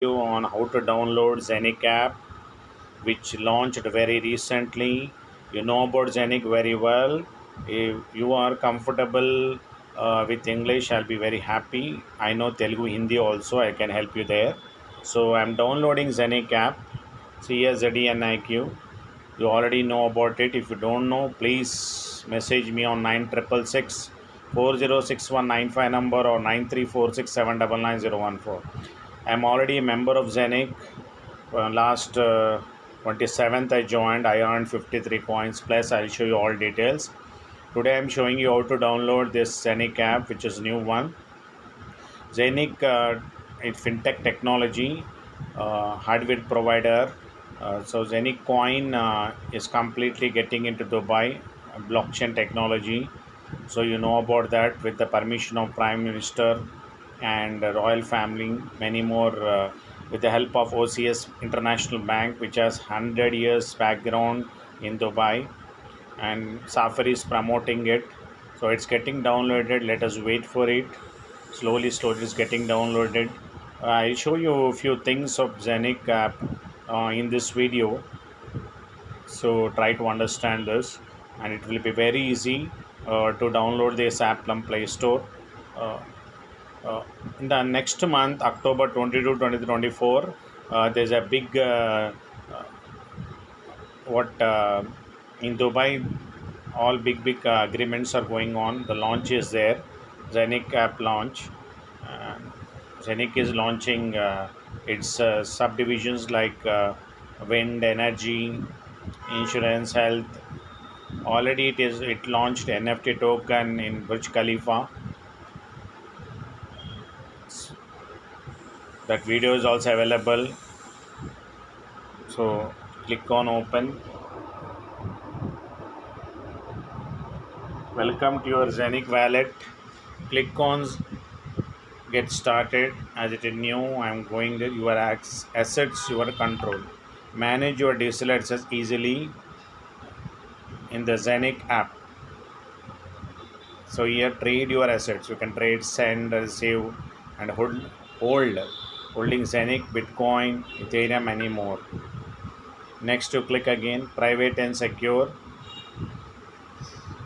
You on how to download Zenic app, which launched very recently. You know about Zenic very well. If you are comfortable with English, I'll be very happy. I know Telugu, Hindi also. I can help you there. So I'm downloading Zenic app. See here ZENIQ. You already know about it. If you don't know, please message me on 9666 406195 number or 9346799014. I'm already a member of Zenic. Last 27th I joined. I earned 53 coins plus. I'll show you all details. Today I'm showing you how to download this Zenic app, which is new one. Zenic it's fintech technology, hardware provider. So Zenic coin is completely getting into Dubai blockchain technology. So you know about that with the permission of Prime Minister and royal family, many more. With the help of OCS International Bank, which has 100 years background in Dubai, and Safari is promoting it. So it's getting downloaded. Let us wait for it. Slowly it's getting downloaded. I'll show you a few things of Zenic app in this video. So try to understand this, and it will be very easy to download this app from Play Store. Uh, in the next month, October 22, 2024, there's a big what in Dubai, all big agreements are going on. The launch is there, Zenic app launch. And Zenic is launching its subdivisions like wind energy, insurance, health. Already it launched NFT token in Burj Khalifa. That video is also available. So click on open. Welcome to your Zenic wallet. Click on get started. As it is new, I'm going to your assets, your control. Manage your digital assets easily in the Zenic app. So here trade your assets. You can trade, send, receive, and holding Zenic, Bitcoin, Ethereum, many more. Next you click again, private and secure.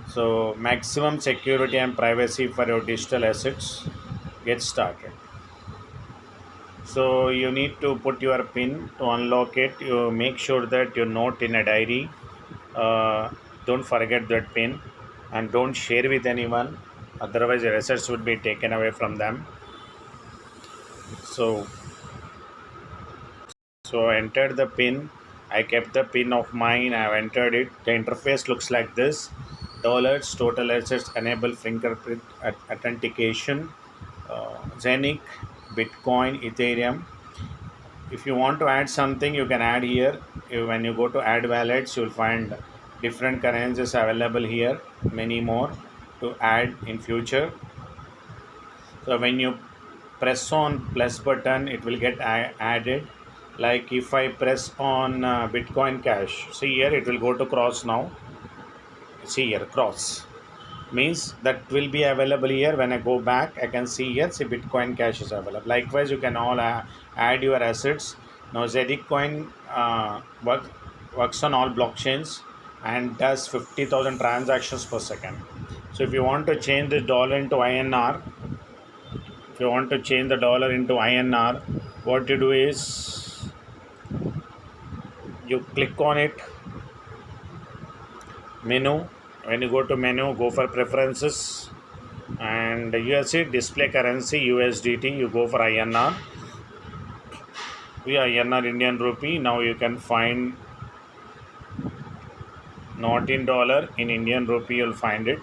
So maximum security and privacy for your digital assets. Get started. So you need to put your pin to unlock it. You make sure that you note in a diary. Don't forget that pin, and don't share with anyone. Otherwise, your assets would be taken away from them. So I entered the pin. I kept the pin of mine. I have entered it. The interface looks like this. Dollars, total assets, enable fingerprint authentication, Zenic, Bitcoin, Ethereum. If you want to add something, you can add here. When you go to add wallets, you'll find different currencies available here, many more to add in future. So when you press on plus button, it will get added. Like if I press on Bitcoin Cash, see here it will go to cross now. See here cross means that will be available here. When I go back, I can see here, see Bitcoin Cash is available. Likewise, you can all add your assets. Now Zenic coin works on all blockchains and does 50,000 transactions per second. So if you want to change the dollar into INR, what you do is you click on it, menu. When you go to menu, go for preferences, and you see display currency USDT. You go for INR. INR Indian rupee. Now you can find not in dollar, in Indian rupee. You'll find it.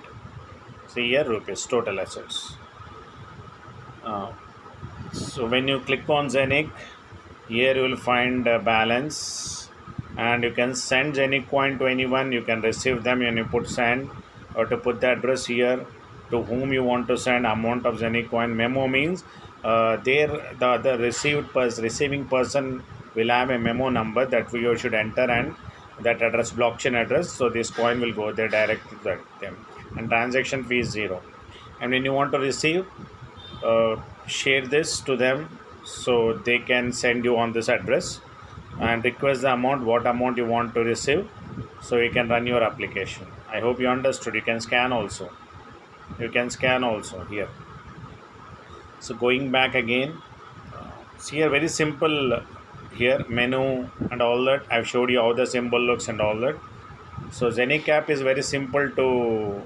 See here rupees total assets. So when you click on Zenic, here you will find balance, and you can send Zenic coin to anyone. You can receive them when you put send, or to put the address here to whom you want to send amount of Zenic coin. Memo means the receiving person will have a memo number that you should enter, and that address, blockchain address. So this coin will go there direct to them, and transaction fee is 0. And when you want to receive, share this to them. so they can send you on this address and request the amount, what amount you want to receive, so you can run your application. I hope you understood. You can scan also. You can scan also here. So going back again, see here, very simple here, menu and all that. I've showed you how the symbol looks and all that. So Zenic app is very simple to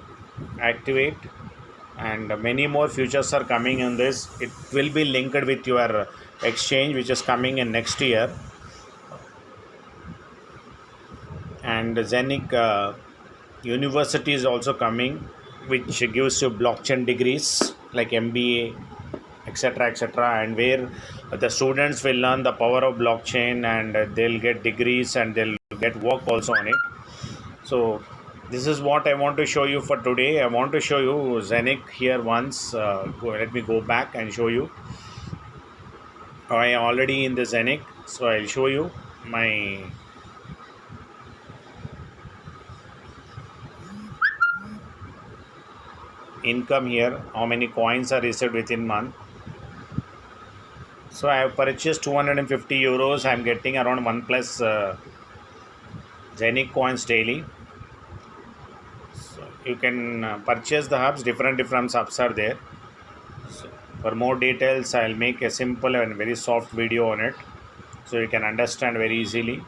activate, and many more features are coming in this. It will be linked with your exchange, which is coming in next year. And Zenic University is also coming, which gives you blockchain degrees like MBA, etc., etc., and where the students will learn the power of blockchain, and they'll get degrees and they'll get work also on it. So this is what I want to show you for today. I want to show you Zenic here once. Let me go back and show you. I am already in the Zenic, so I'll show you my income here, how many coins are received within month. So I have purchased 250 euros. I'm getting around 1 plus Zenic coins daily. So you can purchase the hubs. Different hubs are there. So for more details, I'll make a simple and very soft video on it, so you can understand very easily.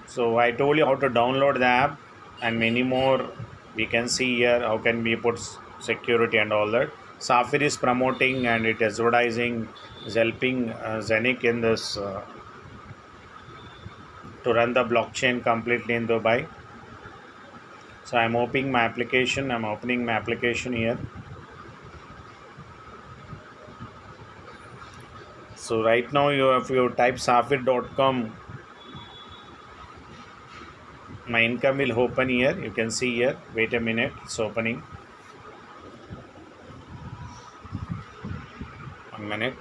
So I told you how to download the app and many more. We can see here how can we put security and all that. Safir is promoting and it is advertising, is helping Zenic in this to run the blockchain completely in Dubai. So I'm opening my application. I'm opening my application here. So right now if you type safir.com, my income will open here. You can see here. Wait a minute, it's opening. 1 minute.